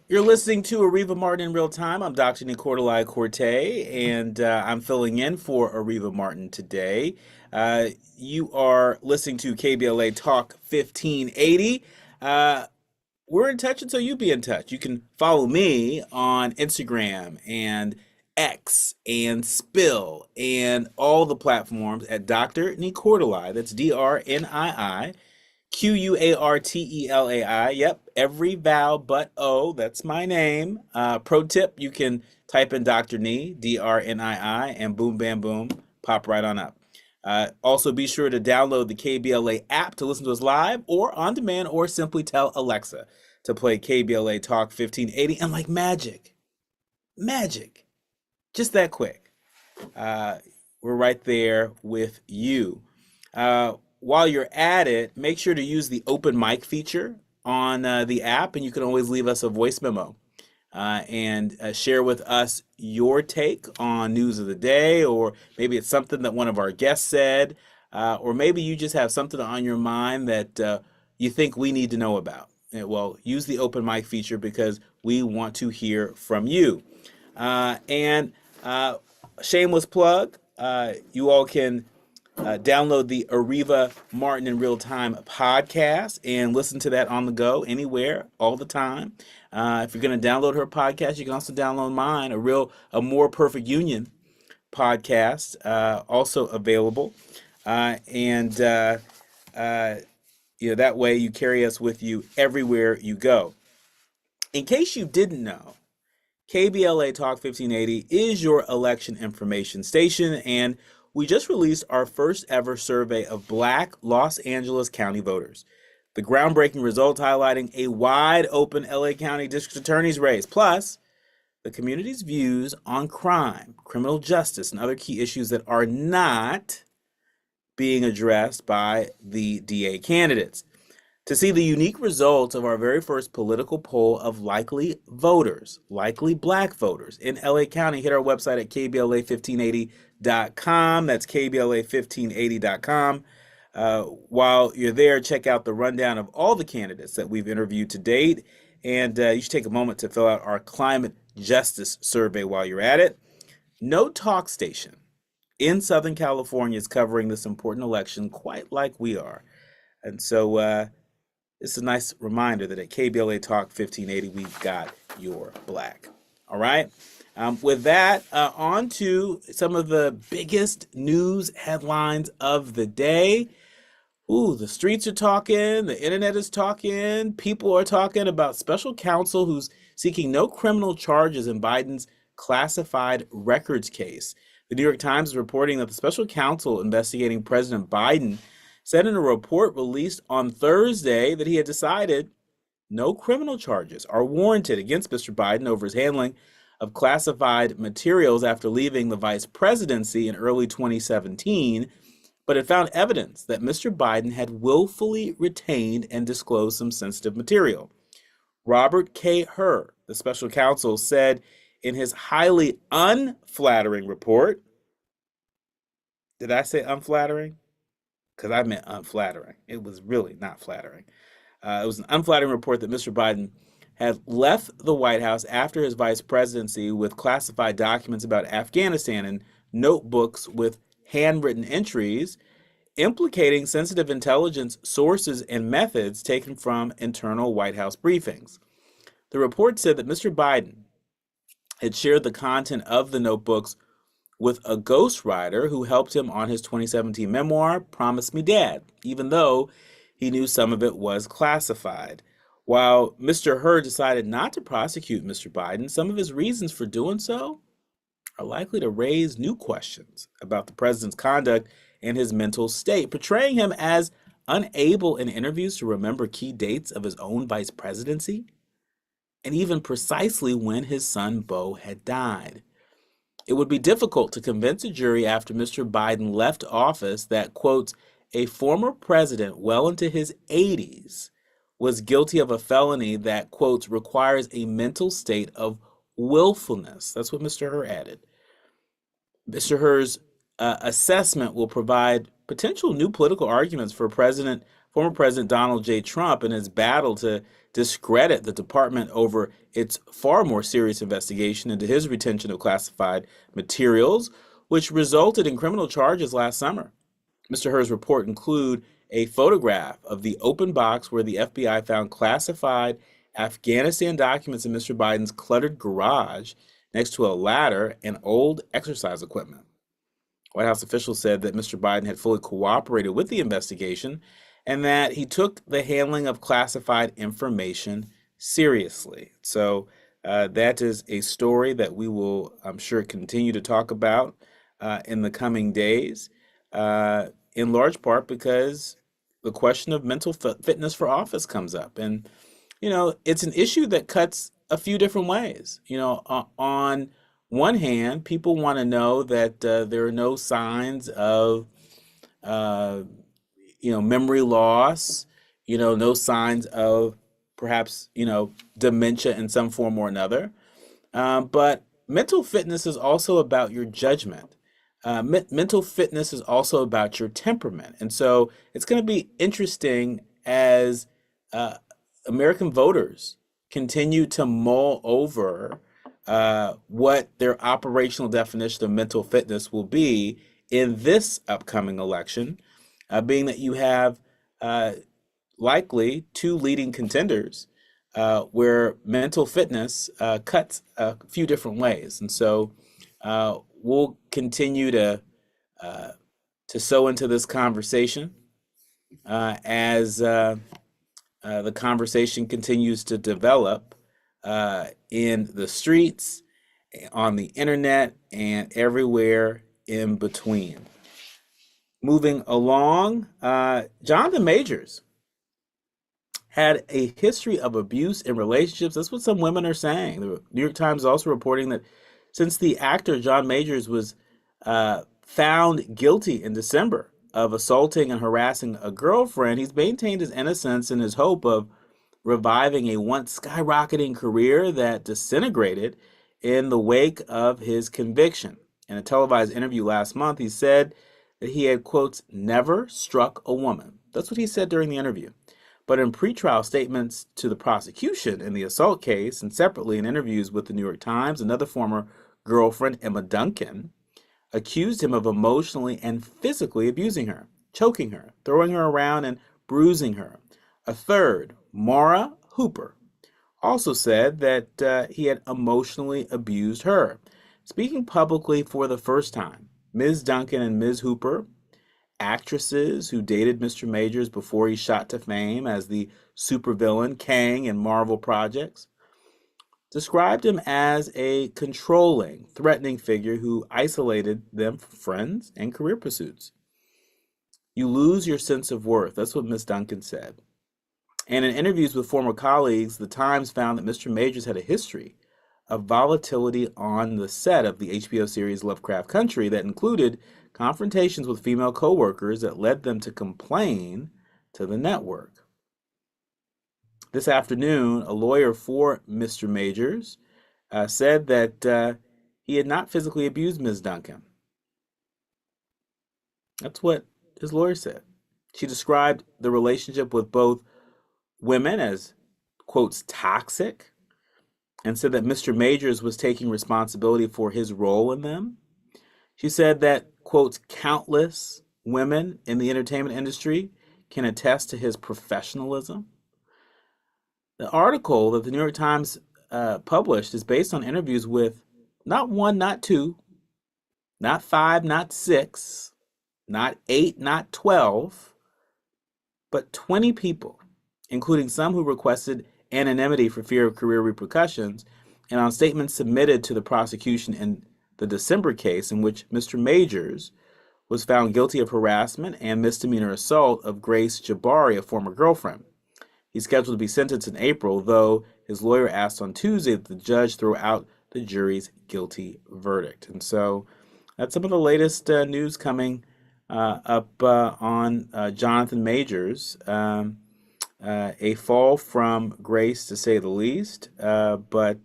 You're listening to Areva Martin in real time. I'm Dr. Nicolai Corte, and I'm filling in for Areva Martin today. You are listening to KBLA Talk 1580. We're in touch until you be in touch. You can follow me on Instagram and X and Spill and all the platforms at Dr. Nicolai. That's DrNiQuartelai. Yep, every vowel but O. That's my name. Pro tip, you can type in Dr. Ni, DrNii, and boom, bam, boom, pop right on up. Also, be sure to download the KBLA app to listen to us live or on demand, or simply tell Alexa to play KBLA Talk 1580. And like magic, just that quick, uh, we're right there with you. While you're at it, make sure to use the open mic feature on the app, and you can always leave us a voice memo and share with us your take on news of the day, or maybe it's something that one of our guests said, or maybe you just have something on your mind that you think we need to know about. Well, use the open mic feature because we want to hear from you. And shameless plug, you all can download the Areva Martin in Real Time podcast and listen to that on the go, anywhere, all the time. If you're going to download her podcast, you can also download mine, a More Perfect Union podcast, also available. And that way you carry us with you everywhere you go. In case you didn't know, KBLA Talk 1580 is your election information station, and we just released our first ever survey of Black Los Angeles County voters. The groundbreaking results highlighting a wide open LA County District Attorney's race, plus the community's views on crime, criminal justice, and other key issues that are not being addressed by the DA candidates. To see the unique results of our very first political poll of likely voters, likely black voters in LA County, hit our website at KBLA1580.com. That's KBLA1580.com. While you're there, check out the rundown of all the candidates that we've interviewed to date. And you should take a moment to fill out our climate justice survey while you're at it. No talk station in Southern California is covering this important election quite like we are. And so, it's a nice reminder that at KBLA Talk 1580, we've got your black. All right. With that, on to some of the biggest news headlines of the day. Ooh, the streets are talking, the internet is talking, people are talking about special counsel who's seeking no criminal charges in Biden's classified records case. The New York Times is reporting that the special counsel investigating President Biden said in a report released on Thursday that he had decided no criminal charges are warranted against Mr. Biden over his handling of classified materials after leaving the vice presidency in early 2017, but it found evidence that Mr. Biden had willfully retained and disclosed some sensitive material. Robert K. Hur, the special counsel, said in his highly unflattering report, did I say unflattering? Because I meant unflattering. It was really not flattering. It was an unflattering report that Mr. Biden had left the White House after his vice presidency with classified documents about Afghanistan and notebooks with handwritten entries implicating sensitive intelligence sources and methods taken from internal White House briefings. The report said that Mr. Biden had shared the content of the notebooks with a ghostwriter who helped him on his 2017 memoir, Promise Me Dad, even though he knew some of it was classified. While Mr. Hur decided not to prosecute Mr. Biden, some of his reasons for doing so are likely to raise new questions about the president's conduct and his mental state, portraying him as unable in interviews to remember key dates of his own vice presidency, and even precisely when his son Beau had died. It would be difficult to convince a jury after Mr. Biden left office that, quote, a former president well into his 80s was guilty of a felony that, quote, requires a mental state of willfulness. That's what Mr. Hur added. Mr. Hur's assessment will provide potential new political arguments for President former President Donald J. Trump in his battle to discredit the department over its far more serious investigation into his retention of classified materials, which resulted in criminal charges last summer. Mr. Hur's report include a photograph of the open box where the FBI found classified Afghanistan documents in Mr. Biden's cluttered garage next to a ladder and old exercise equipment. White House officials said that Mr. Biden had fully cooperated with the investigation and that he took the handling of classified information seriously. So that is a story that we will, I'm sure, continue to talk about in the coming days, in large part because the question of mental fitness for office comes up. And, it's an issue that cuts a few different ways. On one hand, people want to know that there are no signs of, uh, memory loss, no signs of perhaps, dementia in some form or another. But mental fitness is also about your judgment. Mental fitness is also about your temperament. And so it's going to be interesting as uh, American voters continue to mull over what their operational definition of mental fitness will be in this upcoming election, being that you have uh, likely two leading contenders where mental fitness cuts a few different ways. And so we'll continue uh, to sow into this conversation as the conversation continues to develop in the streets, on the internet, and everywhere in between. Moving along, Jonathan Majors had a history of abuse in relationships. That's what some women are saying. The New York Times is also reporting that since the actor John Majors was found guilty in December of assaulting and harassing a girlfriend, he's maintained his innocence in his hope of reviving a once skyrocketing career that disintegrated in the wake of his conviction. In a televised interview last month, he said that he had, quotes, never struck a woman. That's what he said during the interview. But in pretrial statements to the prosecution in the assault case and separately in interviews with the New York Times, another former girlfriend, Emma Duncan, accused him of emotionally and physically abusing her, choking her, throwing her around, and bruising her. A third, Maura Hooper, also said that he had emotionally abused her. Speaking publicly for the first time, Ms. Duncan and Ms. Hooper, actresses who dated Mr. Majors before he shot to fame as the supervillain Kang in Marvel projects, described him as a controlling, threatening figure who isolated them from friends and career pursuits. You lose your sense of worth. That's what Ms. Duncan said. And in interviews with former colleagues, the Times found that Mr. Majors had a history of volatility on the set of the HBO series Lovecraft Country that included confrontations with female coworkers that led them to complain to the network. This afternoon, a lawyer for Mr. Majors said that he had not physically abused Ms. Duncan. That's what his lawyer said. She described the relationship with both women as, quotes, toxic, and said that Mr. Majors was taking responsibility for his role in them. She said that, quote, countless women in the entertainment industry can attest to his professionalism. The article that the New York Times published is based on interviews with not one, not two, not five, not six, not eight, not 12, but 20 people, including some who requested anonymity for fear of career repercussions, and on statements submitted to the prosecution in the December case in which Mr. Majors was found guilty of harassment and misdemeanor assault of Grace Jabari, a former girlfriend. He's scheduled to be sentenced in April, though his lawyer asked on Tuesday that the judge throw out the jury's guilty verdict. And so that's some of the latest news coming up on Jonathan Majors. A fall from grace, to say the least, but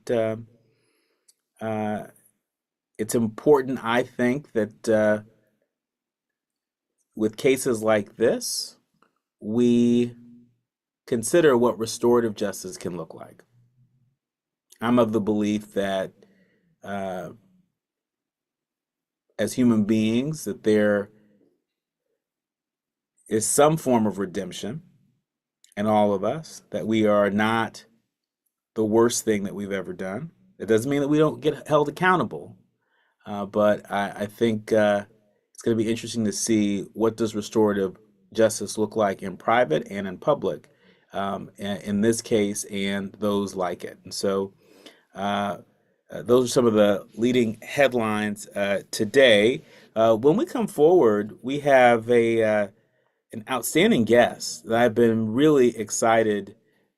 it's important, I think, that with cases like this, we consider what restorative justice can look like. I'm of the belief that uh, as human beings, that there is some form of redemption in all of us, that we are not the worst thing that we've ever done. It doesn't mean that we don't get held accountable, but I think it's going to be interesting to see what does restorative justice look like in private and in public, in this case and those like it. And so uh, those are some of the leading headlines today. When we come forward, we have an outstanding guest that I've been really excited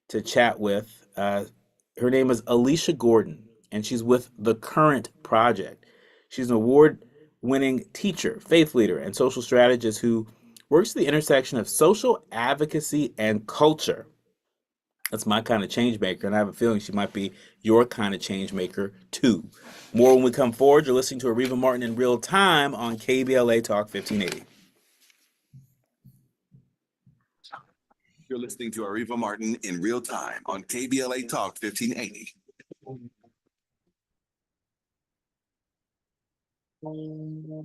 to chat with. Her name is Alicia Gordon, and she's with The Current Project. She's an award-winning teacher, faith leader, and social strategist who works at the intersection of social advocacy and culture. That's my kind of change maker, and I have a feeling she might be your kind of change maker too. More when we come forward. You're listening to Areva Martin in real time on KBLA Talk 1580. You're listening to Areva Martin in real time on KBLA Talk 1580.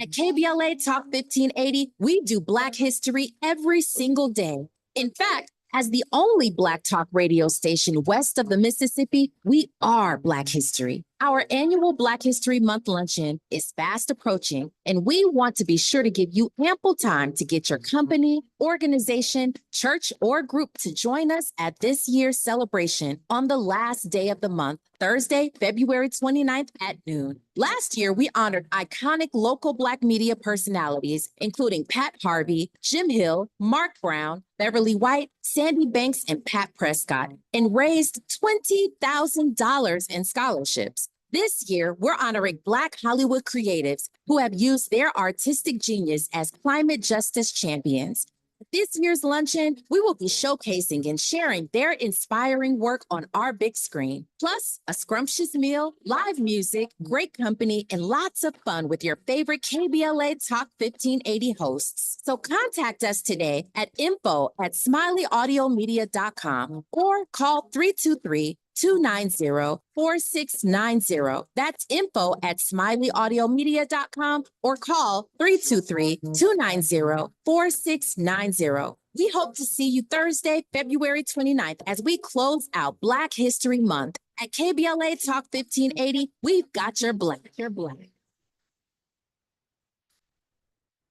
At KBLA Talk 1580, we do Black history every single day. In fact, as the only Black talk radio station west of the Mississippi, we are Black history. Our annual Black History Month luncheon is fast approaching, and we want to be sure to give you ample time to get your company, organization, church, or group to join us at this year's celebration on the last day of the month, Thursday, February 29th at noon. Last year, we honored iconic local Black media personalities, including Pat Harvey, Jim Hill, Mark Brown, Beverly White, Sandy Banks, and Pat Prescott, and raised $20,000 in scholarships. This year, we're honoring Black Hollywood creatives who have used their artistic genius as climate justice champions. At this year's luncheon, we will be showcasing and sharing their inspiring work on our big screen, plus a scrumptious meal, live music, great company, and lots of fun with your favorite KBLA Talk 1580 hosts. So contact us today at info@smileyAudiomedia.com or call 323-290-4690. That's info@smileyAudiomedia.com or call 323-290-4690. We hope to see you Thursday, February 29th, as we close out Black History Month. At KBLA Talk 1580, we've got your Black. Your Black.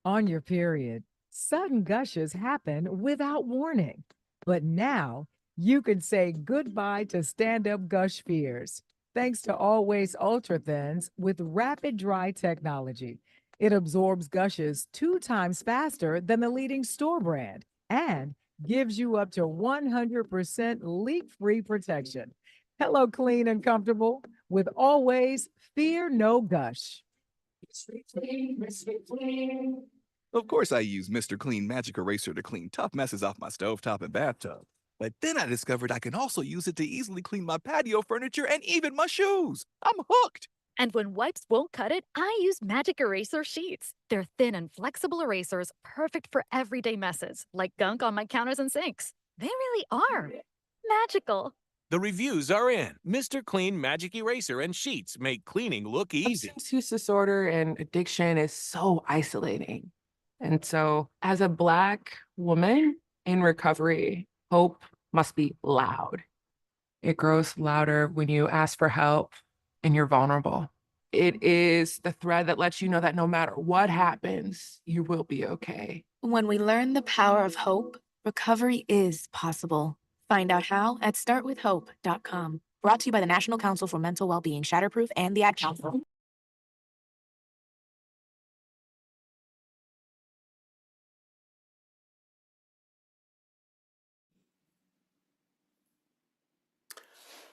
On your period, sudden gushes happen without warning. But now you can say goodbye to stand-up gush fears, thanks to Always Ultra Thins with rapid dry technology. It absorbs gushes 2 times faster than the leading store brand and gives you up to 100% leak-free protection. Hello, clean and comfortable with Always Fear No Gush. Of course, I use Mr. Clean Magic Eraser to clean tough messes off my stovetop and bathtub. But then I discovered I can also use it to easily clean my patio furniture and even my shoes. I'm hooked. And when wipes won't cut it, I use Magic Eraser Sheets. They're thin and flexible erasers, perfect for everyday messes, like gunk on my counters and sinks. They really are magical. The reviews are in. Mr. Clean Magic Eraser and Sheets make cleaning look easy. Substance use disorder and addiction is so isolating. And so as a Black woman in recovery, hope must be loud. It grows louder when you ask for help and you're vulnerable. It is the thread that lets you know that no matter what happens, you will be okay. When we learn the power of hope, recovery is possible. Find out how at startwithhope.com. Brought to you by the National Council for Mental Wellbeing, Shatterproof, and the Ad Council.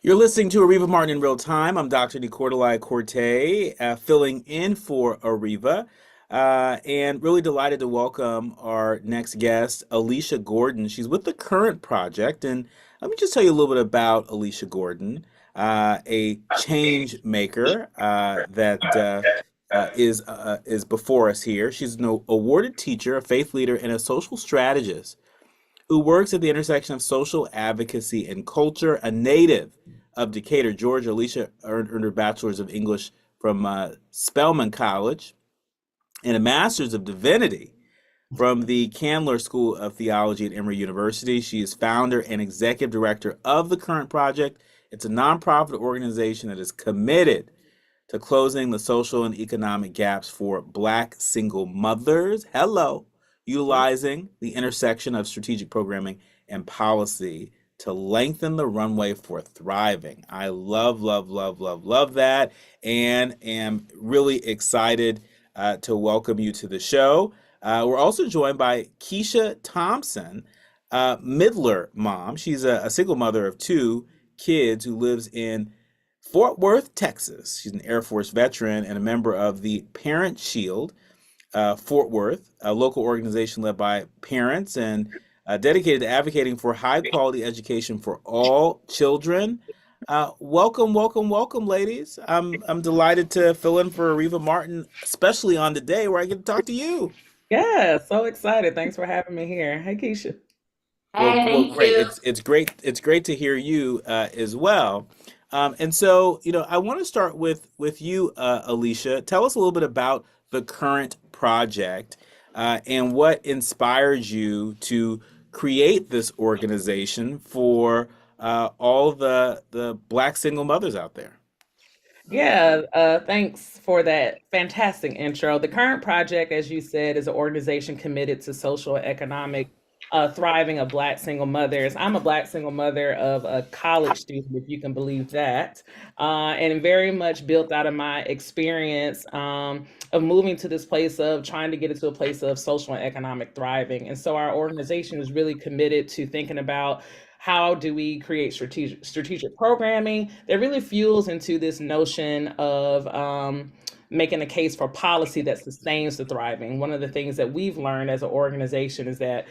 You're listening to Areva Martin in real time. I'm Dr. Nicordelai Corte, filling in for Areva, and really delighted to welcome our next guest, Alicia Gordon. She's with The Current Project, and let me just tell you a little bit about Alicia Gordon, a change maker that is before us here. She's an awarded teacher, a faith leader, and a social strategist who works at the intersection of social advocacy and culture. A native of Decatur, Georgia, Alicia earned her Bachelor's of English from Spelman College and a Master's of Divinity from the Candler School of Theology at Emory University. She is founder and executive director of the Current Project. It's a nonprofit organization that is committed to closing the social and economic gaps for Black single mothers. Hello. Utilizing the intersection of strategic programming and policy to lengthen the runway for thriving. I love, love, love, love, love that, and am really excited to welcome you to the show. We're also joined by Keisha Thompson, Midler mom. She's a single mother of 2 kids who lives in Fort Worth, Texas. She's an Air Force veteran and a member of the Parent Shield, Fort Worth, a local organization led by parents and dedicated to advocating for high quality education for all children. Welcome, welcome, welcome, ladies. I'm delighted to fill in for Areva Martin, especially on the day where I get to talk to you. Yeah, so excited. Thanks for having me here. Hey, Keisha. Well, great. It's great to hear you as well. And so, I want to start with you, Alicia. Tell us a little bit about the Current Project and what inspired you to create this organization for all the Black single mothers out there. Yeah, thanks for that fantastic intro. The Current Project, as you said, is an organization committed to social and economic thriving of Black single mothers. I'm a Black single mother of a college student, if you can believe that, and very much built out of my experience of moving to this place of trying to get it to a place of social and economic thriving. And so our organization is really committed to thinking about how do we create strategic programming that really fuels into this notion of making a case for policy that sustains the thriving. One of the things that we've learned as an organization is that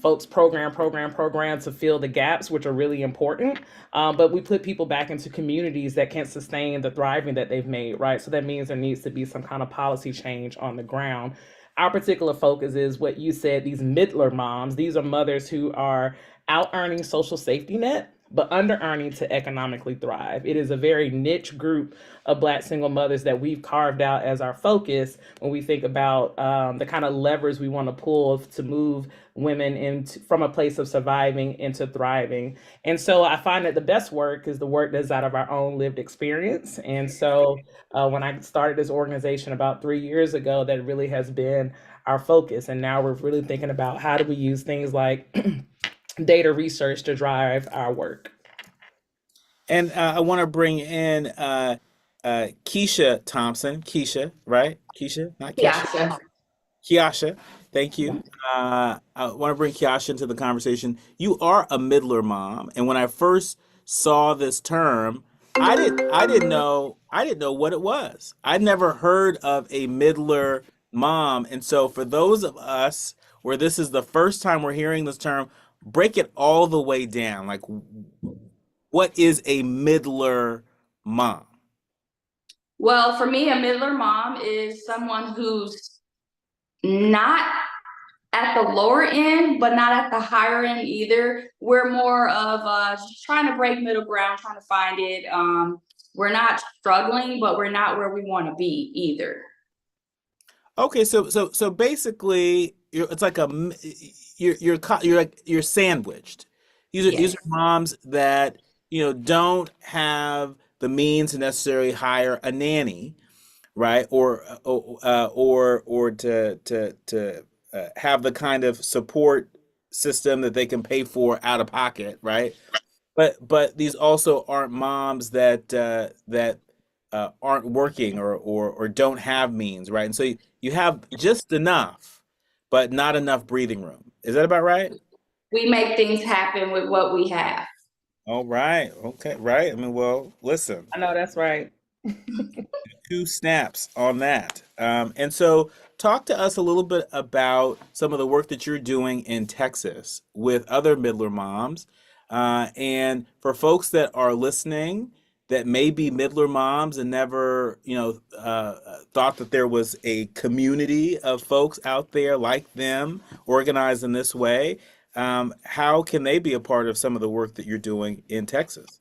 folks program to fill the gaps, which are really important. But we put people back into communities that can't sustain the thriving that they've made, right? So that means there needs to be some kind of policy change on the ground. Our particular focus is what you said, these middler moms. These are mothers who are out earning social safety net, but under earning to economically thrive. It is a very niche group of Black single mothers that we've carved out as our focus when we think about the kind of levers we want to pull to move women into from a place of surviving into thriving. And so I find that the best work is the work that's out of our own lived experience. And so when I started this organization about 3 years ago, that really has been our focus. And now we're really thinking about how do we use things like data research to drive our work. And I want to bring in Keisha Thompson. Keisha, right? Keisha, not Keisha. Kiasha, thank you. I want to bring Kiasha into the conversation. You are a middler mom, and when I first saw this term, I didn't know what it was. I'd never heard of a middler mom, and so for those of us where this is the first time we're hearing this term, break it all the way down. Like, what is a middler mom? Well, for me, a middler mom is someone who's not at the lower end, but not at the higher end either. We're more of just trying to break middle ground, trying to find it. We're not struggling, but we're not where we want to be either. Okay, so basically, it's like you're sandwiched. These are moms that don't have the means to necessarily hire a nanny, right? Or to have the kind of support system that they can pay for out of pocket, right? But these also aren't moms that aren't working or don't have means, right? And so you have just enough, but not enough breathing room. Is that about right? We make things happen with what we have. All right. Okay. Right. I mean, well, listen. I know that's right. 2 snaps on that. And so talk to us a little bit about some of the work that you're doing in Texas with other middler moms. And for folks that are listening that may be middler moms and never, thought that there was a community of folks out there like them organized in this way, how can they be a part of some of the work that you're doing in Texas?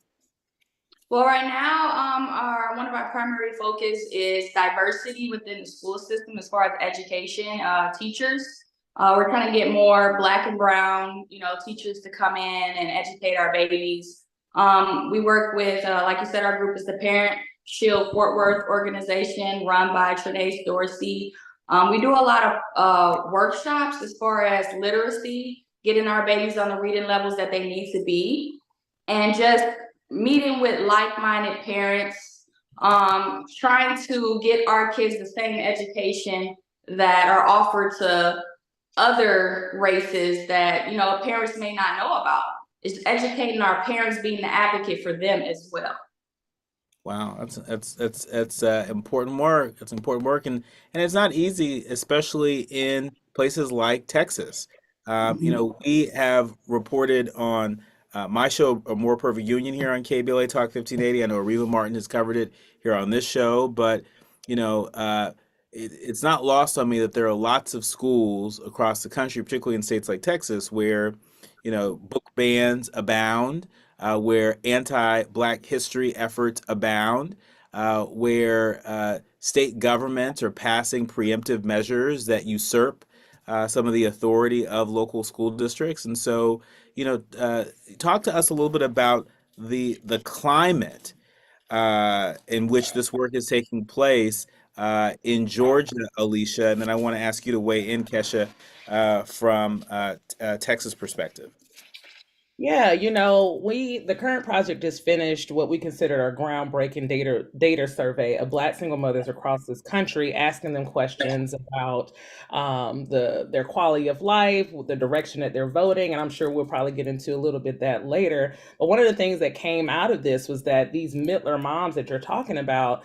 Well, right now, one of our primary focus is diversity within the school system as far as education, teachers. We're trying to get more Black and brown, teachers to come in and educate our babies. We work with, like you said, our group is the Parent Shield Fort Worth organization run by Trinace Dorsey. We do a lot of workshops as far as literacy, getting our babies on the reading levels that they need to be, and just meeting with like-minded parents, trying to get our kids the same education that are offered to other races that parents may not know about. It's educating our parents, being the advocate for them as well. Wow, that's important work. It's important work, and it's not easy, especially in places like Texas. We have reported on my show, A More Perfect Union, here on KBLA Talk 1580. I know Areva Martin has covered it here on this show, but it's not lost on me that there are lots of schools across the country, particularly in states like Texas, where book bans abound, where anti-Black history efforts abound, where state governments are passing preemptive measures that usurp some of the authority of local school districts. And so, talk to us a little bit about the climate in which this work is taking place in Georgia, Alicia, and then I want to ask you to weigh in, Kesha, from Texas perspective. Yeah, the current project just finished what we considered our groundbreaking data survey of Black single mothers across this country, asking them questions about their quality of life, the direction that they're voting, and I'm sure we'll probably get into a little bit that later. But one of the things that came out of this was that these Midler moms that you're talking about,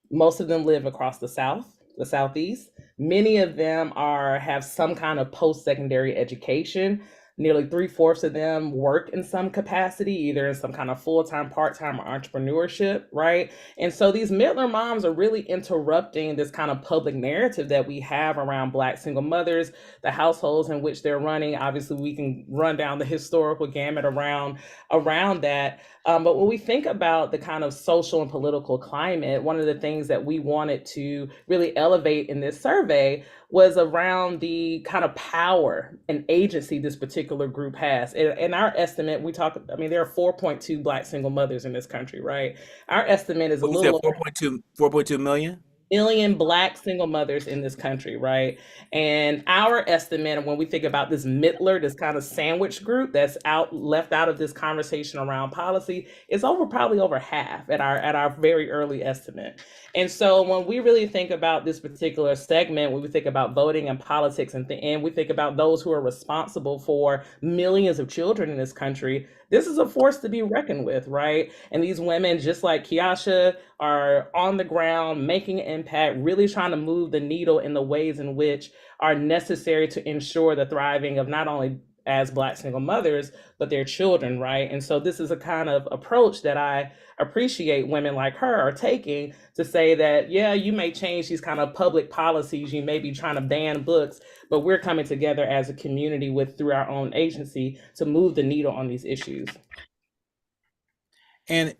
most of them live across the South, the Southeast. Many of them have some kind of post-secondary education. Nearly 3/4 of them work in some capacity, either in some kind of full-time, part-time, or entrepreneurship, right? And so these Midler moms are really interrupting this kind of public narrative that we have around Black single mothers, the households in which they're running. Obviously, we can run down the historical gamut around that. But when we think about the kind of social and political climate, one of the things that we wanted to really elevate in this survey was around the kind of power and agency this particular group has. In our estimate, there are 4.2 Black single mothers in this country, right? Our estimate is a What you little said, 4.2 million? million Black single mothers in this country, right? And our estimate, when we think about this Midler, this kind of sandwich group that's left out of this conversation around policy, is probably over half at our very early estimate. And so when we really think about this particular segment, when we think about voting and politics, and we think about those who are responsible for millions of children in this country, this is a force to be reckoned with, right? And these women, just like Kiasha, are on the ground making an impact, really trying to move the needle in the ways in which are necessary to ensure the thriving of not only as Black single mothers, but their children, right? And so this is a kind of approach that I appreciate women like her are taking, to say that, yeah, you may change these kind of public policies, you may be trying to ban books, but we're coming together as a community through our own agency to move the needle on these issues. And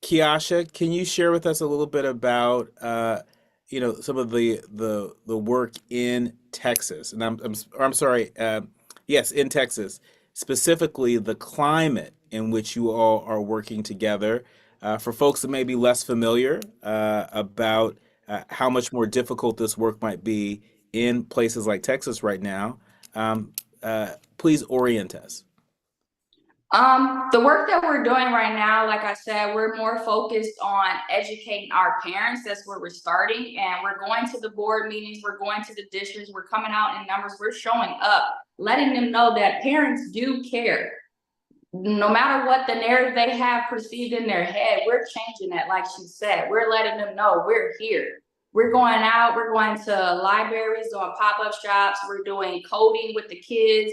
Kiasha, can you share with us a little bit about some of the work in Texas? And I'm sorry, yes, in Texas, specifically the climate in which you all are working together. For folks that may be less familiar about how much more difficult this work might be in places like Texas right now, please orient us. The work that we're doing right now, like I said, we're more focused on educating our parents. That's where we're starting. And we're going to the board meetings, we're going to the districts, we're coming out in numbers, we're showing up, letting them know that parents do care. No matter what the narrative they have perceived in their head, we're changing that. Like she said, we're letting them know we're here. We're going out, we're going to libraries, doing pop-up shops, we're doing coding with the kids.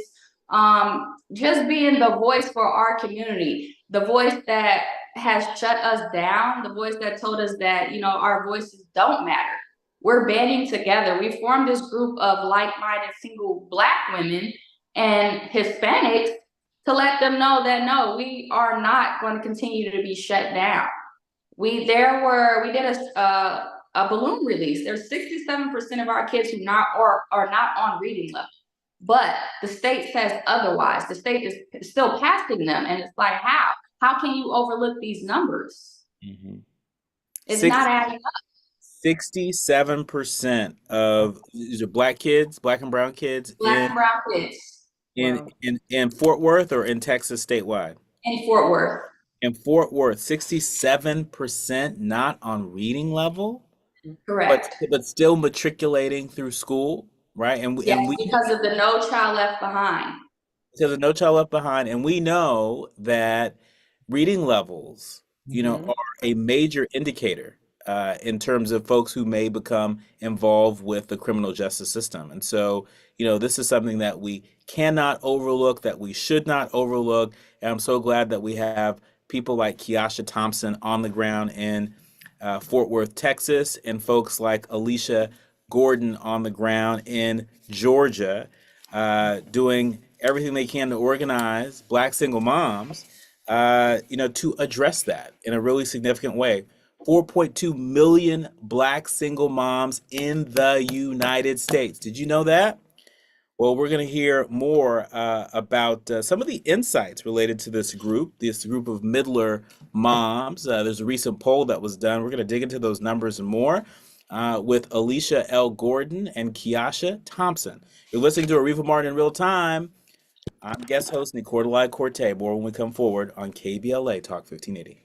Just being the voice for our community, the voice that has shut us down, the voice that told us that, our voices don't matter. we're banding together. We formed this group of like-minded single Black women and Hispanics to let them know that no, we are not going to continue to be shut down. We did a balloon release. There's 67% of our kids who are not on reading level, but the state says otherwise. The state is still passing them, and it's like, how can you overlook these numbers? Mhm. It's Six- not adding up. 67% of these are Black kids, Black and brown kids Black and brown kids in Fort Worth or in Texas statewide? in Fort Worth. In Fort Worth, 67% not on reading level, Correct. but still matriculating through school, right? Yes, because of the No Child Left Behind. Because of No Child Left Behind, and we know that reading levels, are a major indicator in terms of folks who may become involved with the criminal justice system. And so, this is something that we cannot overlook, that we should not overlook. And I'm so glad that we have people like Kiasha Thompson on the ground in Fort Worth, Texas, and folks like Alicia Gordon on the ground in Georgia, doing everything they can to organize Black single moms, to address that in a really significant way. 4.2 million Black single moms in the United States. Did you know that? Well, we're going to hear more about some of the insights related to this group of Midler moms. There's a recent poll that was done. We're going to dig into those numbers and more with Alicia L. Gordon and Kiasha Thompson. You're listening to Areva Martin in Real Time. I'm guest host Nicordelai Corte. More when we come forward on KBLA Talk 1580.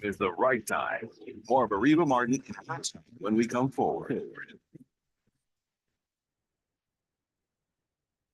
It's the right time. More of Areva Martin when we come forward.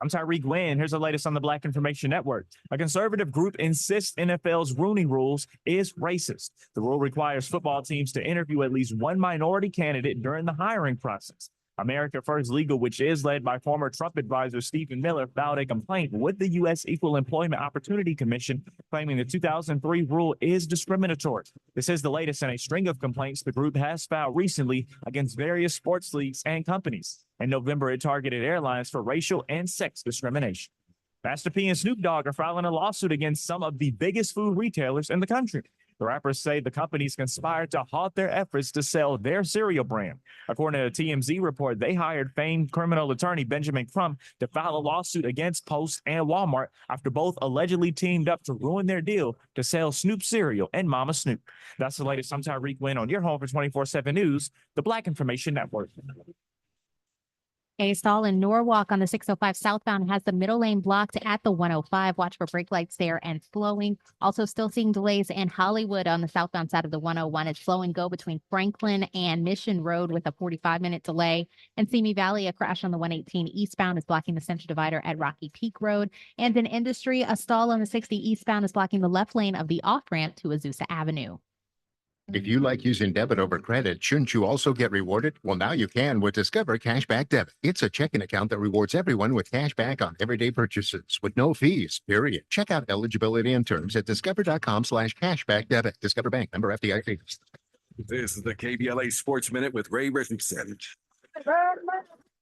I'm Tyreek Wynn. Here's the latest on the Black Information Network. A conservative group insists NFL's Rooney Rules is racist. The rule requires football teams to interview at least one minority candidate during the hiring process. America First Legal, which is led by former Trump advisor Stephen Miller, filed a complaint with the U.S. Equal Employment Opportunity Commission, claiming the 2003 rule is discriminatory. This is the latest in a string of complaints the group has filed recently against various sports leagues and companies. In November, it targeted airlines for racial and sex discrimination. Master P and Snoop Dogg are filing a lawsuit against some of the biggest food retailers in the country. The rappers say the companies conspired to halt their efforts to sell their cereal brand. According to a TMZ report, they hired famed criminal attorney Benjamin Crump to file a lawsuit against Post and Walmart after both allegedly teamed up to ruin their deal to sell Snoop cereal and Mama Snoop. That's the latest. I'm Tyreek Wynn on your home for 24/7 News, the Black Information Network. A stall in Norwalk on the 605 southbound has the middle lane blocked at the 105. Watch for brake lights there and slowing. Also still seeing delays in Hollywood on the southbound side of the 101. It's slow and go between Franklin and Mission Road with a 45-minute delay. And Simi Valley, a crash on the 118 eastbound is blocking the center divider at Rocky Peak Road. And in Industry, a stall on the 60 eastbound is blocking the left lane of the off-ramp to Azusa Avenue. If you like using debit over credit, shouldn't you also get rewarded? Well, now you can with Discover Cashback Debit. It's a checking account that rewards everyone with cash back on everyday purchases with no fees, period. Check out eligibility and terms at discover.com/cashback debit. Discover Bank, member FDIC. This is the KBLA Sports Minute with Ray Richardson.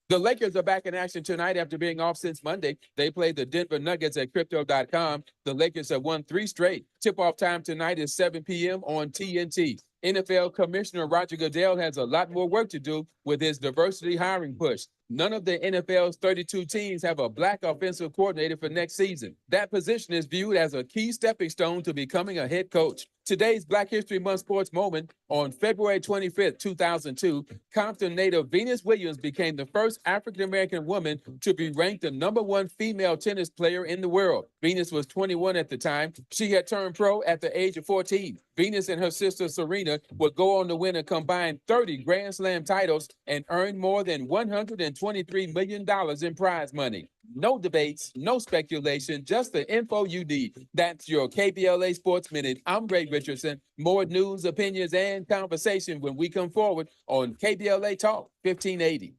The Lakers are back in action tonight after being off since Monday. They played the Denver Nuggets at Crypto.com. The Lakers have won 3 straight. Tip-off time tonight is 7 p.m. on TNT. NFL Commissioner Roger Goodell has a lot more work to do with his diversity hiring push. None of the NFL's 32 teams have a Black offensive coordinator for next season. That position is viewed as a key stepping stone to becoming a head coach. Today's Black History Month sports moment: on February 25th, 2002, Compton native Venus Williams became the first African-American woman to be ranked the #1 female tennis player in the world. Venus was 21 at the time. She had turned pro at the age of 14. Venus and her sister Serena would go on to win a combined 30 Grand Slam titles and earn more than $123 million in prize money. No debates, no speculation, just the info you need. That's your KBLA Sports Minute. I'm Ray Richardson. More news, opinions, and conversation when we come forward on KBLA Talk 1580.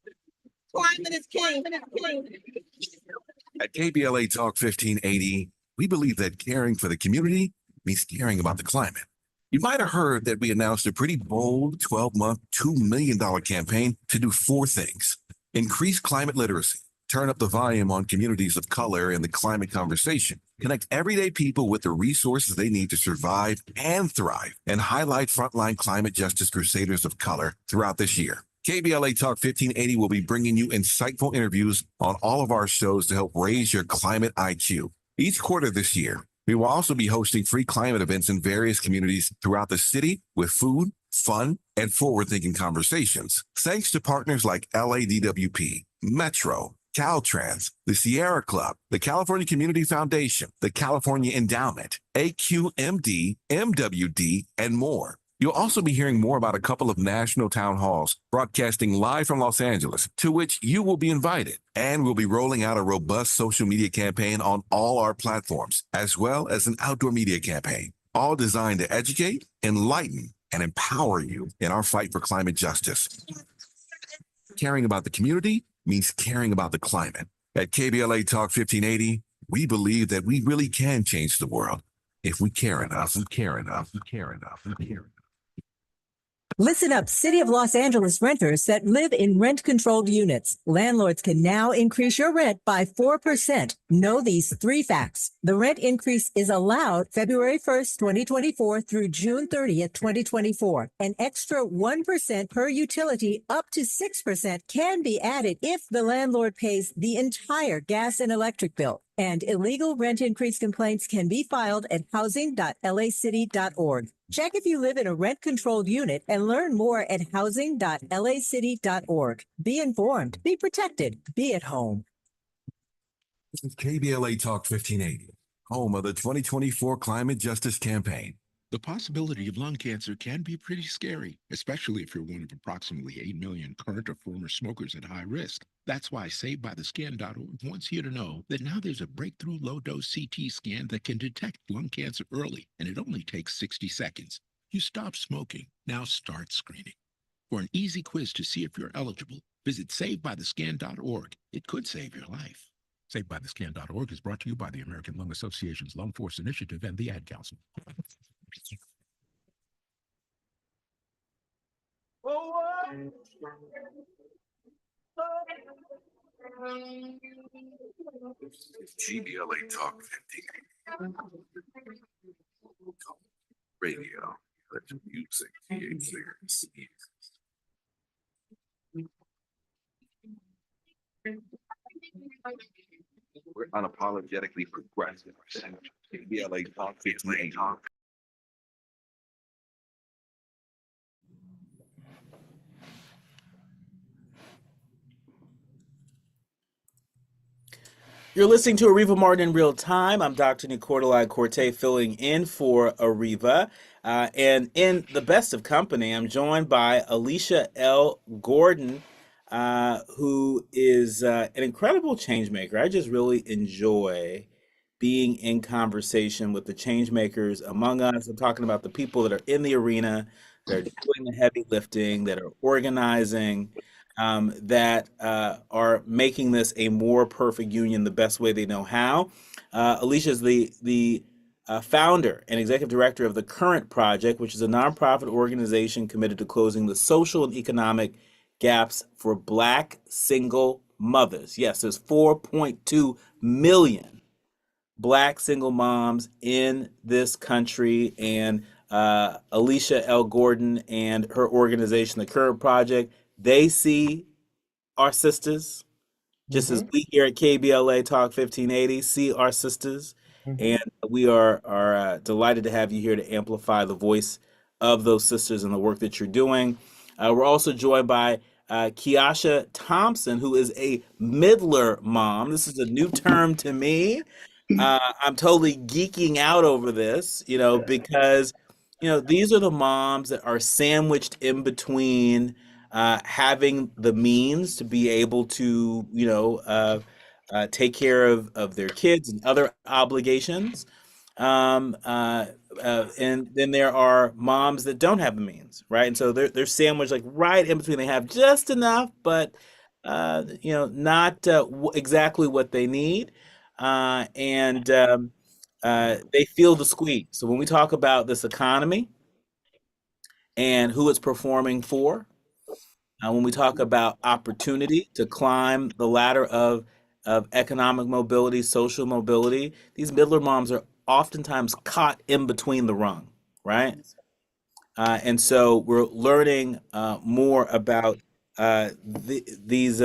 Climate is king. At KBLA Talk 1580, we believe that caring for the community means caring about the climate. You might have heard that we announced a pretty bold 12-month, $2 million campaign to do four things: increase climate literacy, turn up the volume on communities of color in the climate conversation, connect everyday people with the resources they need to survive and thrive, and highlight frontline climate justice crusaders of color throughout this year. KBLA Talk 1580 will be bringing you insightful interviews on all of our shows to help raise your climate IQ. Each quarter this year, we will also be hosting free climate events in various communities throughout the city with food, fun, and forward-thinking conversations. Thanks to partners like LADWP, Metro, Caltrans, the Sierra Club, the California Community Foundation, the California Endowment, AQMD, MWD, and more. You'll also be hearing more about a couple of national town halls broadcasting live from Los Angeles, to which you will be invited. And we'll be rolling out a robust social media campaign on all our platforms, as well as an outdoor media campaign, all designed to educate, enlighten, and empower you in our fight for climate justice. Caring about the community means caring about the climate. At KBLA Talk 1580, we believe that we really can change the world if we care enough, and care enough, and care enough, and care enough. Listen up, City of Los Angeles renters that live in rent-controlled units. Landlords can now increase your rent by 4%. Know these three facts. The rent increase is allowed February 1st, 2024 through June 30th, 2024. An extra 1% per utility up to 6% can be added if the landlord pays the entire gas and electric bill. And illegal rent increase complaints can be filed at housing.lacity.org. Check if you live in a rent-controlled unit and learn more at housing.lacity.org. Be informed, be protected, be at home. This is KBLA Talk 1580, home of the 2024 Climate Justice Campaign. The possibility of lung cancer can be pretty scary, especially if you're one of approximately 8 million current or former smokers at high risk. That's why SaveByTheScan.org wants you to know that now there's a breakthrough low-dose CT scan that can detect lung cancer early, and it only takes 60 seconds. You stop smoking, now start screening. For an easy quiz to see if you're eligible, visit SaveByTheScan.org. It could save your life. SaveByTheScan.org is brought to you by the American Lung Association's Lung Force Initiative and the Ad Council. KBLA Talk 1580. Radio. Let the music create lyrics. We're unapologetically progressive. KBLA Talk 1580. You're listening to Areva Martin in real time. I'm Dr. Nicordelai Corte filling in for Areva. And in the best of company, I'm joined by Alicia L. Gordon, who is an incredible change maker. I just really enjoy being in conversation with the change makers among us. I'm talking about the people that are in the arena, that are doing the heavy lifting, that are organizing, that are making this a more perfect union the best way they know how. Alicia is the founder and executive director of the Current Project, which is a nonprofit organization committed to closing the social and economic gaps for Black single mothers. Yes, there's 4.2 million Black single moms in this country, and Alicia L. Gordon and her organization, the Current Project, they see our sisters, just as we here at KBLA Talk 1580 see our sisters. And we are delighted to have you here to amplify the voice of those sisters and the work that you're doing. We're also joined by Kiasha Thompson, who is a middler mom. This is a new term to me. I'm totally geeking out over this, because, these are the moms that are sandwiched in between having the means to be able to, take care of their kids and other obligations. And then there are moms that don't have the means, right? And so they're sandwiched like right in between. They have just enough, but not exactly what they need. And they feel the squeeze. So when we talk about this economy, and who it's performing for. When we talk about opportunity to climb the ladder of economic mobility, social mobility, these middler moms are oftentimes caught in between the rung, right? And so we're learning more about these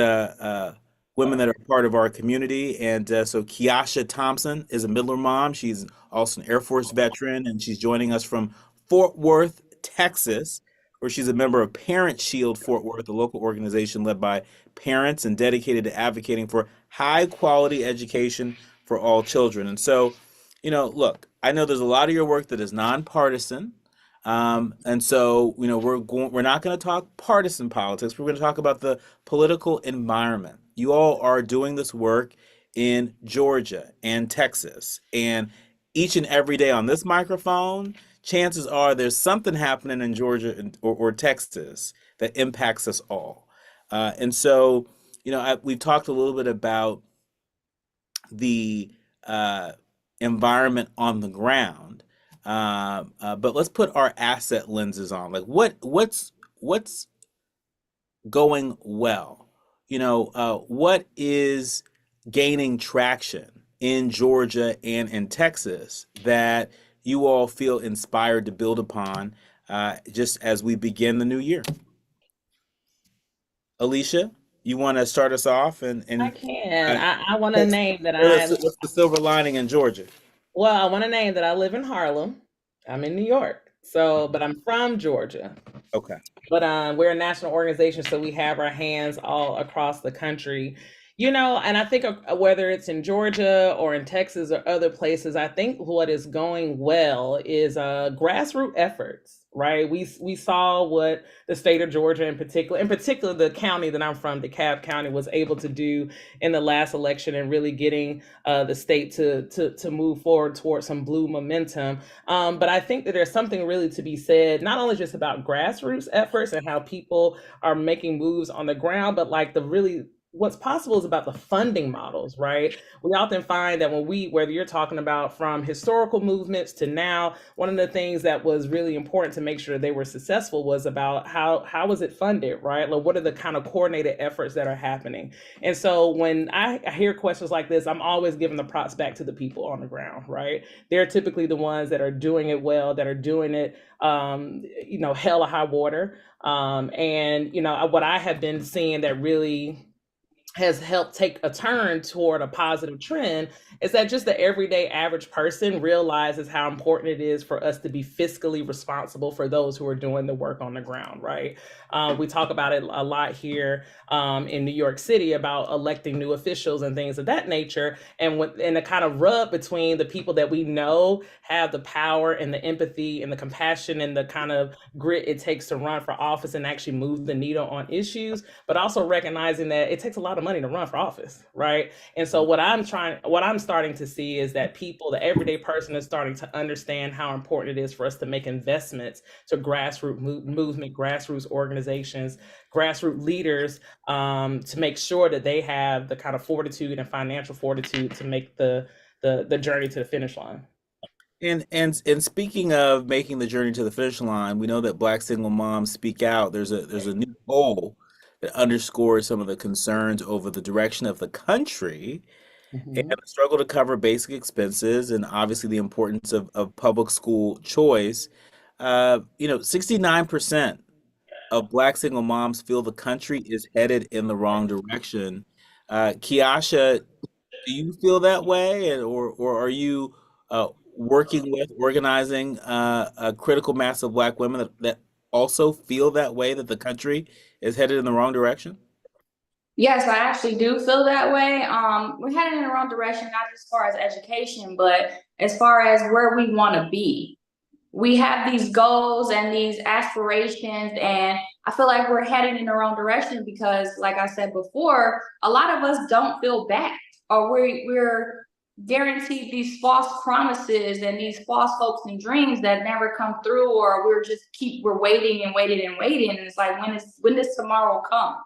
women that are part of our community. And so Kiasha Thompson is a middler mom. She's also an Air Force veteran, and she's joining us from Fort Worth, Texas, where she's a member of Parent Shield Fort Worth, a local organization led by parents and dedicated to advocating for high quality education for all children. And so, look, I know there's a lot of your work that is nonpartisan. And so, we're not going to talk partisan politics. We're going to talk about the political environment. You all are doing this work in Georgia and Texas, and each and every day on this microphone, chances are there's something happening in Georgia or Texas that impacts us all. And so, we've talked a little bit about the environment on the ground. But let's put our asset lenses on. Like what's going well? What is gaining traction in Georgia and in Texas that you all feel inspired to build upon just as we begin the new year? Alicia, you want to start us off I and can. uh, I want to name that what's the silver lining in Georgia? well, I want to name that I live in Harlem. I'm in New York. So, but I'm from Georgia. Okay. But we're a national organization, so we have our hands all across the country. And I think whether it's in Georgia or in Texas or other places, I think what is going well is grassroots efforts, right? We saw what the state of Georgia in particular the county that I'm from, DeKalb County, was able to do in the last election and really getting the state to move forward towards some blue momentum. But I think that there's something really to be said, not only just about grassroots efforts and how people are making moves on the ground, but like what's possible is about the funding models, right? We often find that whether you're talking about from historical movements to now, one of the things that was really important to make sure they were successful was about how was it funded, right? Like what are the kind of coordinated efforts that are happening? And so when I hear questions like this, I'm always giving the props back to the people on the ground, right? They're typically the ones that are doing it well, that are doing it, hell or high water. And what I have been seeing that really has helped take a turn toward a positive trend is that just the everyday average person realizes how important it is for us to be fiscally responsible for those who are doing the work on the ground, right? We talk about it a lot here in New York City about electing new officials and things of that nature. And the kind of rub between the people that we know have the power and the empathy and the compassion and the kind of grit it takes to run for office and actually move the needle on issues, but also recognizing that it takes a lot of money to run for office, right? And so what I'm starting to see is that the everyday person is starting to understand how important it is for us to make investments to grassroots movement, grassroots organizations, grassroots leaders, to make sure that they have the kind of fortitude and financial fortitude to make the journey to the finish line. And speaking of making the journey to the finish line, we know that Black single moms speak out. There's a new poll that underscores some of the concerns over the direction of the country and the struggle to cover basic expenses, and obviously the importance of public school choice. 69% of Black single moms feel the country is headed in the wrong direction. Kiasha, do you feel that way, or are you working with organizing a critical mass of Black women that also feel that way, that the country is headed in the wrong direction? Yes, I actually do feel that way. We're heading in the wrong direction, not as far as education, but as far as where we want to be. We have these goals and these aspirations, and I feel like we're heading in the wrong direction because, like I said before, a lot of us don't feel backed, or we're guaranteed these false promises and these false hopes and dreams that never come through, or we're waiting and waiting and waiting. And it's like, when does tomorrow come?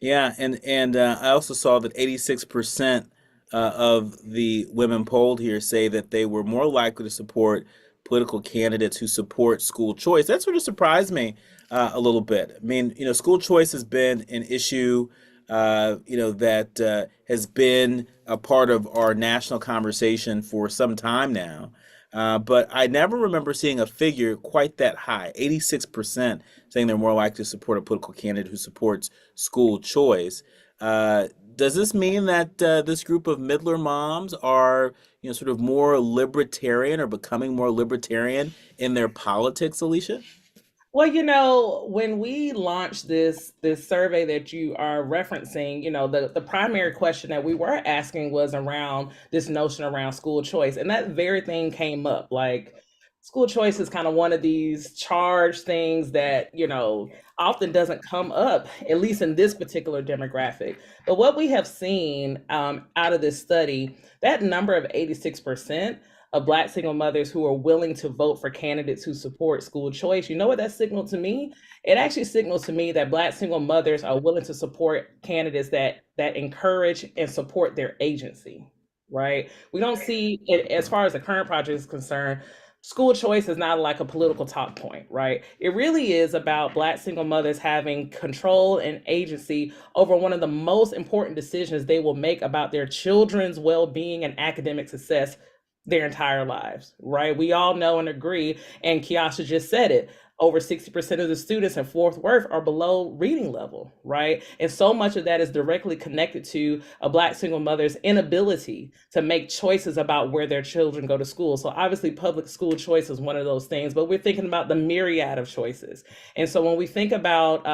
Yeah, and I also saw that 86% of the women polled here say that they were more likely to support political candidates who support school choice. That sort of surprised me a little bit. I mean, school choice has been an issue, that has been a part of our national conversation for some time now. But I never remember seeing a figure quite that high, 86% saying they're more likely to support a political candidate who supports school choice. Uh, does this mean that this group of Midler moms are, sort of more libertarian or becoming more libertarian in their politics, Alicia? Well, when we launched this survey that you are referencing, the primary question that we were asking was around this notion around school choice. And that very thing came up. Like school choice is kind of one of these charged things that, often doesn't come up, at least in this particular demographic. But what we have seen out of this study, that number of 86% of Black single mothers who are willing to vote for candidates who support school choice. You know what that signaled to me? It actually signals to me that Black single mothers are willing to support candidates that encourage and support their agency, right? We don't see it as far as the current project is concerned. School choice is not like a political talk point, right? It really is about Black single mothers having control and agency over one of the most important decisions they will make about their children's well-being and academic success their entire lives, right? We all know and agree, and Kiasha just said it, over 60% of the students in Fort Worth are below reading level, right? And so much of that is directly connected to a Black single mother's inability to make choices about where their children go to school. So obviously public school choice is one of those things, but we're thinking about the myriad of choices. And so when we think about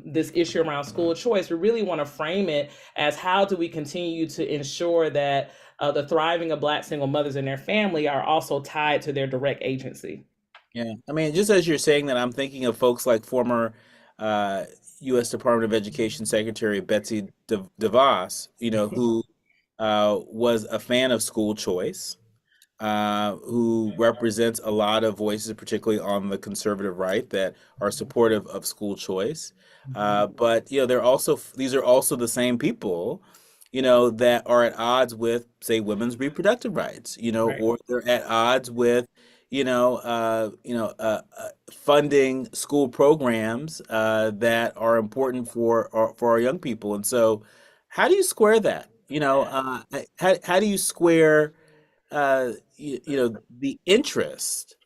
this issue around school choice, we really want to frame it as how do we continue to ensure that the thriving of Black single mothers and their family are also tied to their direct agency. Yeah, I mean, just as you're saying that, I'm thinking of folks like former uh, U.S. Department of Education Secretary Betsy DeVos, who was a fan of school choice, who represents a lot of voices, particularly on the conservative right, that are supportive of school choice. But these are also the same people, that are at odds with, say, women's reproductive rights, Right. or they're at odds with, funding school programs that are important for our young people. And so, how do you square that? How do you square the interest?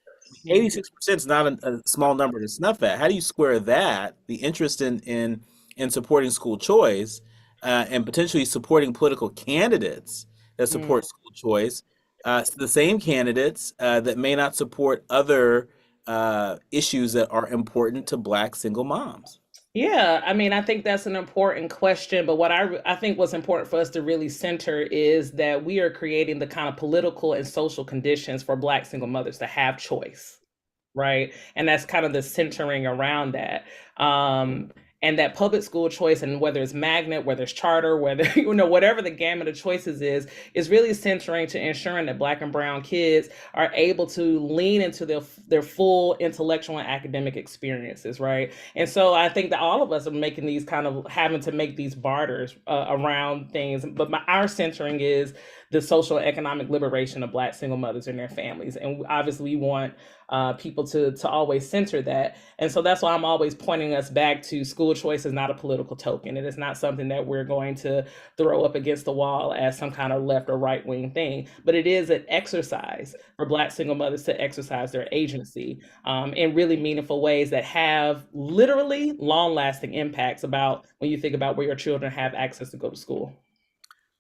86% is not a small number to snuff at. How do you square that, the interest in supporting school choice, and potentially supporting political candidates that Mm. support school choice, the same candidates that may not support other issues that are important to Black single moms? Yeah, I mean, I think that's an important question, but I think what's important for us to really center is that we are creating the kind of political and social conditions for Black single mothers to have choice, right? And that's kind of the centering around that. And that public school choice, and whether it's magnet, whether it's charter, whether, whatever the gamut of choices is really centering to ensuring that Black and brown kids are able to lean into their full intellectual and academic experiences, right? And so I think that all of us are making these kind of having to make these barters around things. But our centering is the social and economic liberation of Black single mothers and their families. And obviously, we want people to always center that. And so that's why I'm always pointing us back to school choice is not a political token. It is not something that we're going to throw up against the wall as some kind of left or right wing thing, but it is an exercise for Black single mothers to exercise their agency in really meaningful ways that have literally long lasting impacts about when you think about where your children have access to go to school.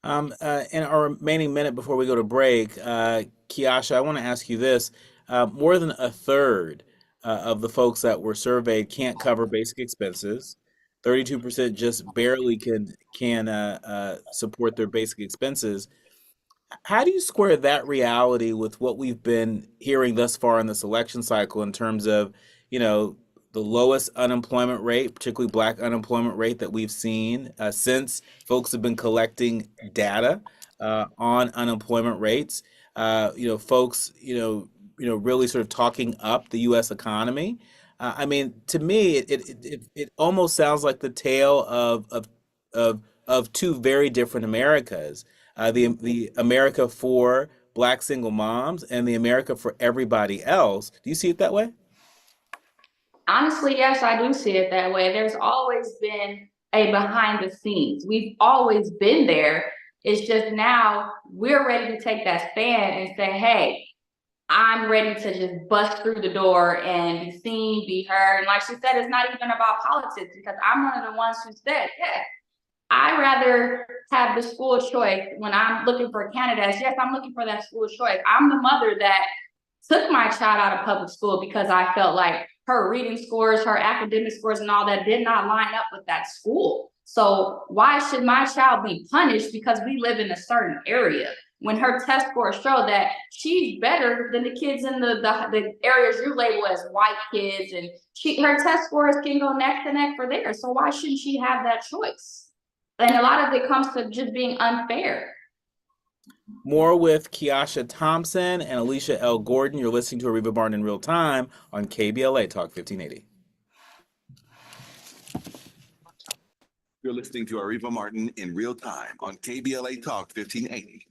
In our remaining minute before we go to break, Kiasha, I want to ask you this. More than a third of the folks that were surveyed can't cover basic expenses. 32% just barely can support their basic expenses. How do you square that reality with what we've been hearing thus far in this election cycle in terms of, the lowest unemployment rate, particularly Black unemployment rate that we've seen since folks have been collecting data on unemployment rates? Folks, really sort of talking up the U.S. economy. I mean, to me, it almost sounds like the tale of two very different Americas. The America for Black single moms and the America for everybody else. Do you see it that way? Honestly, yes, I do see it that way. There's always been a behind the scenes. We've always been there. It's just now we're ready to take that stand and say, hey, I'm ready to just bust through the door and be seen, be heard. And like she said, it's not even about politics, because I'm one of the ones who said, yeah, I rather have the school choice when I'm looking for candidates. Yes, I'm looking for that school choice. I'm the mother that took my child out of public school because I felt like her reading scores, her academic scores, and all that did not line up with that school. So why should my child be punished because we live in a certain area, when her test scores show that she's better than the kids in the areas you label as white kids, and her test scores can go neck to neck for theirs. So why shouldn't she have that choice? And a lot of it comes to just being unfair. More with Kiasha Thompson and Alicia L. Gordon. You're listening to Areva Martin in real time on KBLA Talk 1580. You're listening to Areva Martin in real time on KBLA Talk 1580.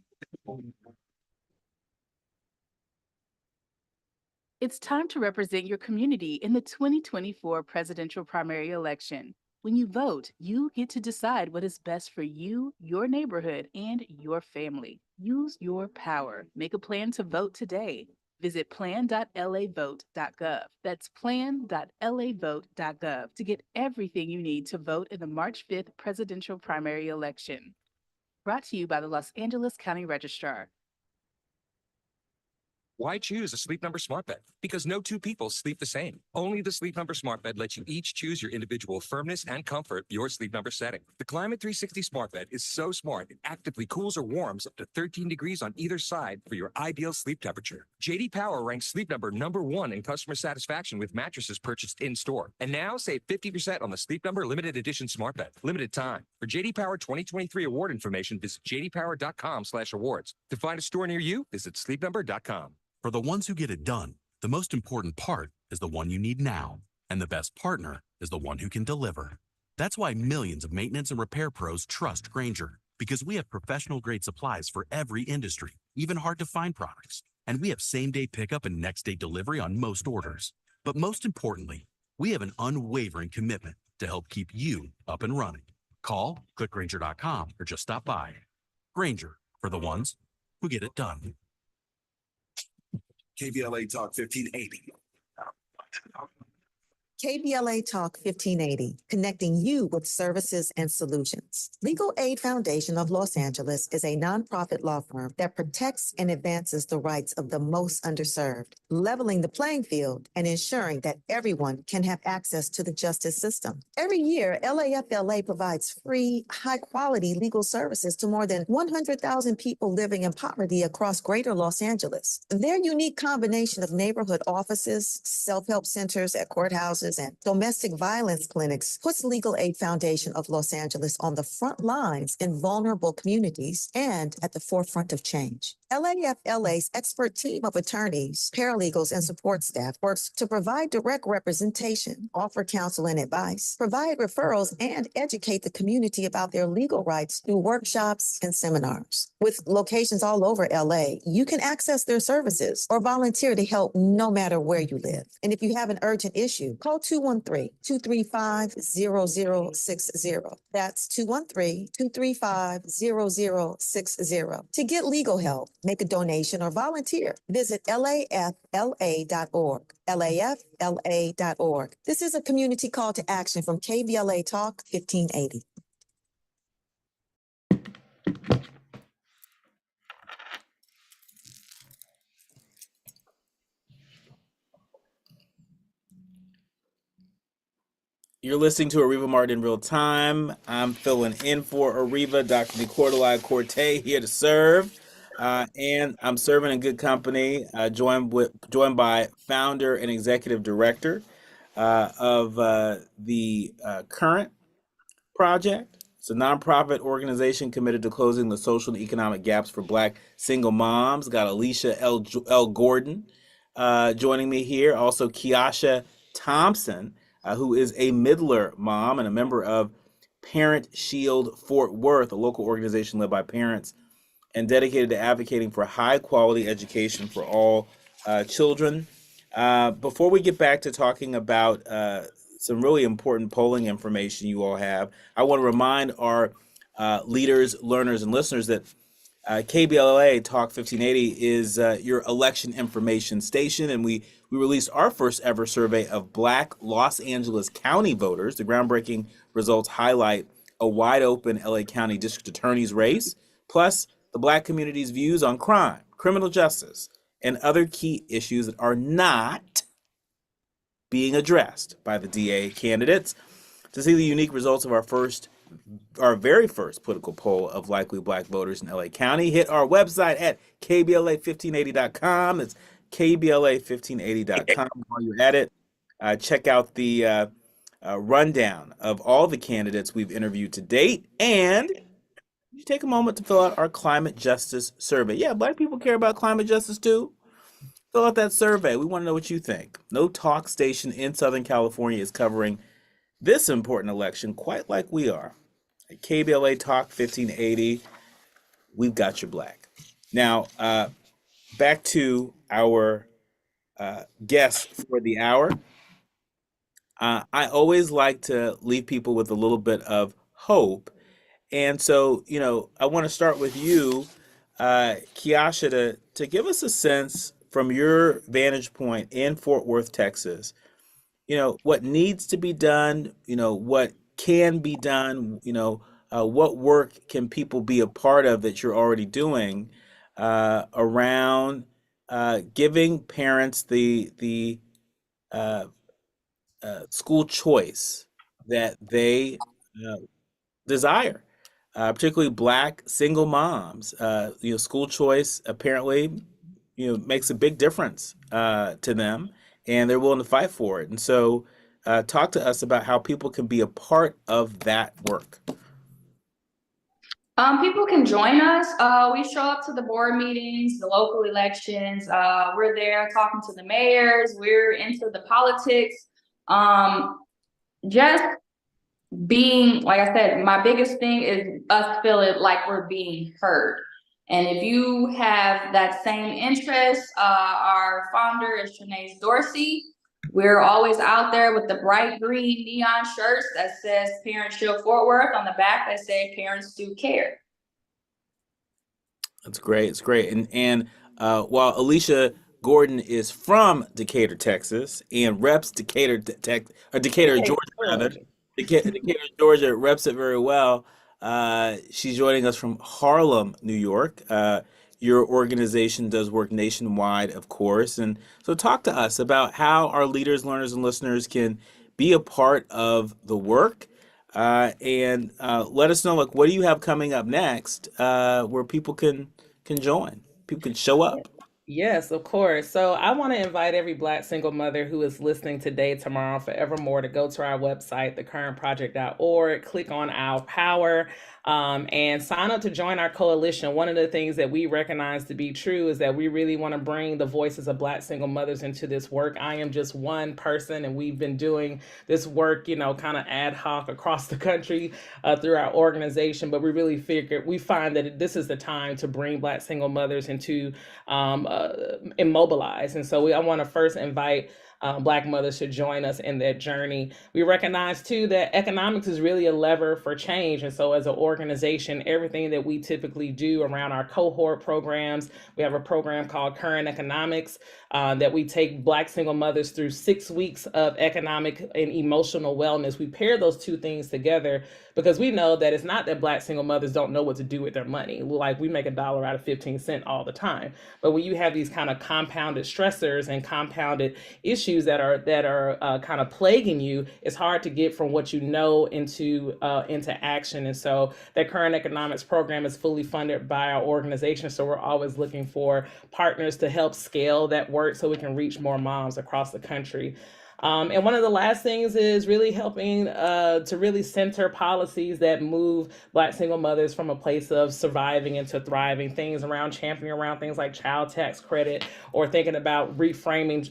It's time to represent your community in the 2024 presidential primary election. When you vote, you get to decide what is best for you, your neighborhood, and your family. Use your power. Make a plan to vote today. Visit plan.lavote.gov. That's plan.lavote.gov to get everything you need to vote in the March 5th presidential primary election. Brought to you by the Los Angeles County Registrar. Why choose a Sleep Number smart bed? Because no two people sleep the same. Only the Sleep Number smart bed lets you each choose your individual firmness and comfort, your Sleep Number setting. The Climate 360 smart bed is so smart, it actively cools or warms up to 13 degrees on either side for your ideal sleep temperature. JD Power ranks Sleep Number #1 in customer satisfaction with mattresses purchased in-store. And now save 50% on the Sleep Number limited edition smart bed. Limited time. For JD Power 2023 award information, visit jdpower.com/awards. To find a store near you, visit sleepnumber.com. For the ones who get it done, the most important part is the one you need now. And the best partner is the one who can deliver. That's why millions of maintenance and repair pros trust Grainger, because we have professional grade supplies for every industry, even hard to find products. And we have same-day pickup and next-day delivery on most orders. But most importantly, we have an unwavering commitment to help keep you up and running. Call, click Grainger.com, or just stop by. Grainger, for the ones who get it done. KBLA Talk 1580. KBLA Talk 1580, connecting you with services and solutions. Legal Aid Foundation of Los Angeles is a nonprofit law firm that protects and advances the rights of the most underserved, leveling the playing field and ensuring that everyone can have access to the justice system. Every year, LAFLA provides free, high-quality legal services to more than 100,000 people living in poverty across greater Los Angeles. Their unique combination of neighborhood offices, self-help centers at courthouses, and domestic violence clinics puts Legal Aid Foundation of Los Angeles on the front lines in vulnerable communities and at the forefront of change. LAFLA's expert team of attorneys, paralegals, and support staff works to provide direct representation, offer counsel and advice, provide referrals, and educate the community about their legal rights through workshops and seminars. With locations all over LA, you can access their services or volunteer to help no matter where you live. And if you have an urgent issue, call 213-235-0060. That's 213-235-0060 to get legal help, make a donation, or volunteer. Visit lafla.org. lafla.org. This is a community call to action from KBLA Talk 1580. You're listening to Areva Martin in real time. I'm filling in for Areva, Dr. Nicordelai Corte, here to serve. And I'm serving in good company, joined by founder and executive director of the Current Project. It's a nonprofit organization committed to closing the social and economic gaps for Black single moms. Got Alicia L. Gordon joining me here. Also, Kiasha Thompson, who is a Midler mom and a member of Parent Shield Fort Worth, a local organization led by parents and dedicated to advocating for high quality education for all children. Before we get back to talking about some really important polling information you all have, I want to remind our leaders, learners, and listeners that KBLA Talk 1580 is your election information station, and we released our first ever survey of Black Los Angeles County voters. The groundbreaking results highlight a wide open LA County District Attorney's race, plus the Black community's views on crime, criminal justice, and other key issues that are not being addressed by the DA candidates. To see the unique results of our very first political poll of likely Black voters in LA County, hit our website at KBLA1580.com. It's KBLA1580.com. While you're at it, check out the rundown of all the candidates we've interviewed to date, and you take a moment to fill out our climate justice survey. Yeah, Black people care about climate justice too. Fill out that survey. We want to know what you think. No talk station in Southern California is covering this important election quite like we are. At KBLA Talk 1580, we've got your Black. Now, back to our guests for the hour. I always like to leave people with a little bit of hope. And so, I want to start with you, Kiasha, to give us a sense from your vantage point in Fort Worth, Texas, what needs to be done, what can be done, what work can people be a part of that you're already doing around giving parents the school choice that they desire, particularly Black single moms. School choice apparently, makes a big difference to them, and they're willing to fight for it. And so, talk to us about how people can be a part of that work. People can join us. We show up to the board meetings, the local elections. We're there talking to the mayors. We're into the politics. Just being, like I said, my biggest thing is us feeling like we're being heard. And if you have that same interest, our founder is Trinace Dorsey. We're always out there with the bright green neon shirts that says Parents Shield Fort Worth, on the back that say Parents Do Care. That's great. It's great. And while Alicia Gordon is from Decatur, Texas, and reps Decatur, Georgia, rather. Decatur, Georgia, reps it very well. She's joining us from Harlem, New York. Your organization does work nationwide, of course. And so talk to us about how our leaders, learners, and listeners can be a part of the work. And let us know, what do you have coming up next where people can join, people can show up. Yes, of course. So I want to invite every Black single mother who is listening today, tomorrow, forevermore to go to our website, thecurrentproject.org, click on Our Power, and sign up to join our coalition. One of the things that we recognize to be true is that we really want to bring the voices of Black single mothers into this work. I am just one person, and we've been doing this work, kind of ad hoc across the country through our organization. But we really we find that this is the time to bring Black single mothers into immobilize. And so I want to first invite Black mothers to join us in that journey. We recognize too that economics is really a lever for change. And so as an organization, everything that we typically do around our cohort programs, we have a program called Current Economics that we take Black single mothers through 6 weeks of economic and emotional wellness. We pair those two things together because we know that it's not that Black single mothers don't know what to do with their money. Like, we make $1 out of 15 cents all the time. But when you have these kind of compounded stressors and compounded issues that are kind of plaguing you, it's hard to get from what you know into action. And so that Current Economics program is fully funded by our organization. So we're always looking for partners to help scale that work so we can reach more moms across the country. And one of the last things is really helping to really center policies that move Black single mothers from a place of surviving into thriving. Things around championing around things like child tax credit, or thinking about reframing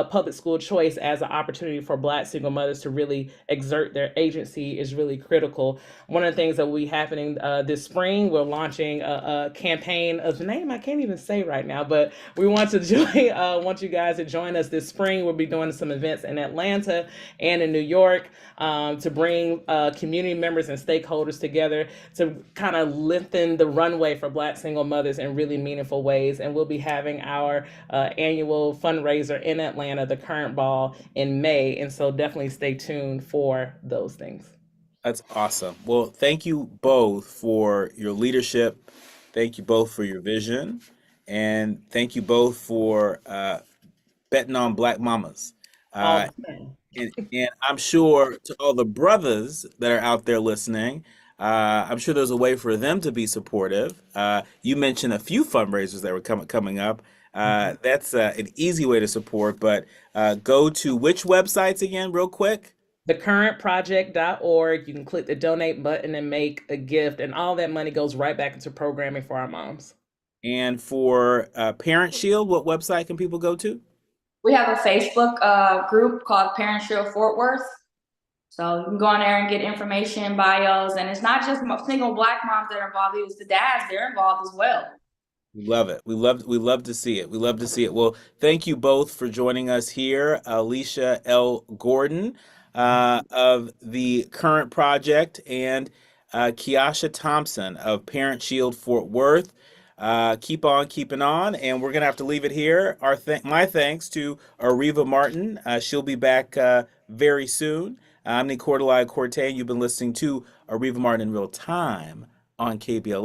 public school choice as an opportunity for Black single mothers to really exert their agency is really critical. One of the things that will be happening this spring, we're launching a campaign of the name I can't even say right now, but we want to want you guys to join us this spring. We'll be doing some events in Atlanta and in New York to bring community members and stakeholders together to kind of lengthen the runway for Black single mothers in really meaningful ways. And we'll be having our annual fundraiser in Atlanta, the Current Ball, in May. And so definitely stay tuned for those things. That's awesome. Well, thank you both for your leadership. Thank you both for your vision. And thank you both for betting on Black mamas. And I'm sure to all the brothers that are out there listening, I'm sure there's a way for them to be supportive. You mentioned a few fundraisers that were coming up. That's an easy way to support, but go to which websites again, real quick? thecurrentproject.org. You can click the donate button and make a gift, and all that money goes right back into programming for our moms. And for Parent Shield, what website can people go to? We have a Facebook group called Parent Shield Fort Worth. So you can go on there and get information, bios, and it's not just single Black moms that are involved. It was the dads; they're involved as well. We love it. We love to see it. We love to see it. Well, thank you both for joining us here, Alicia L. Gordon of the Current Project and Kiasha Thompson of Parent Shield Fort Worth. Keep on keeping on, and we're gonna have to leave it here. My thanks to Areva Martin. She'll be back very soon. I'm Nick Cordelai Corte. You've been listening to Areva Martin in Real Time on KBLA.